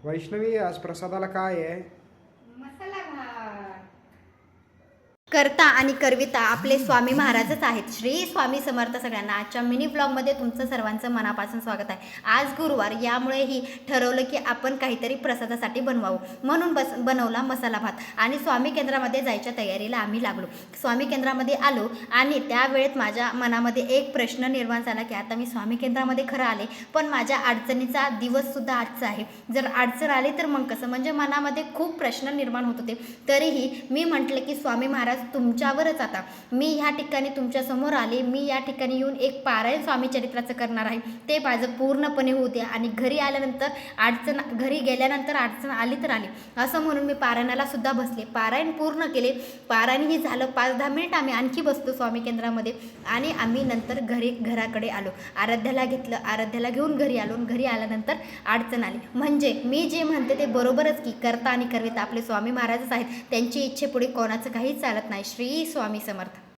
वैष्णवी, आज प्रसादाला काय आहे? मसाला भात. करता आणि करविता आपले स्वामी महाराजच आहेत. श्री स्वामी समर्थ सगळ्यांना. आजच्या मिनी ब्लॉगमध्ये तुमचं सर्वांचं मनापासून स्वागत आहे. आज गुरुवार, यामुळेही ठरवलं की आपण काहीतरी प्रसादासाठी बनवावं, म्हणून बनवला मसाला भात. आणि स्वामी केंद्रामध्ये जायच्या तयारीला आम्ही लागलो. स्वामी केंद्रामध्ये आलो आणि त्यावेळेत माझ्या मनामध्ये एक प्रश्न निर्माण झाला की आता मी स्वामी केंद्रामध्ये खरं आले, पण माझ्या अडचणीचा दिवससुद्धा आजचा आहे. जर अडचण आली तर मग कसं? म्हणजे मनामध्ये खूप प्रश्न निर्माण होत होते. तरीही मी म्हटलं की स्वामी महाराज तुमच्यावरच, आता मी ह्या ठिकाणी तुमच्यासमोर आले, मी या ठिकाणी येऊन एक पारायण स्वामी चरित्राचं करणार आहे, ते माझं पूर्णपणे होऊ द्या. आणि घरी गेल्यानंतर अडचण आली तर आली, असं म्हणून मी पारायणाला सुद्धा बसले. पारायण पूर्ण केले. पारायणही झालं. 5-10 मिनिट आम्ही आणखी बसलो स्वामी केंद्रामध्ये आणि आम्ही नंतर घराकडे आलो. आराध्याला घेतलं, आराध्याला घेऊन घरी आलो. घरी आल्यानंतर अडचण आली. म्हणजे मी जे म्हणते ते बरोबरच की करता आणि करविता आपले स्वामी महाराजच आहेत. त्यांची इच्छेपुढे कोणाचं काही चालत नाही. श्री स्वामी समर्थ.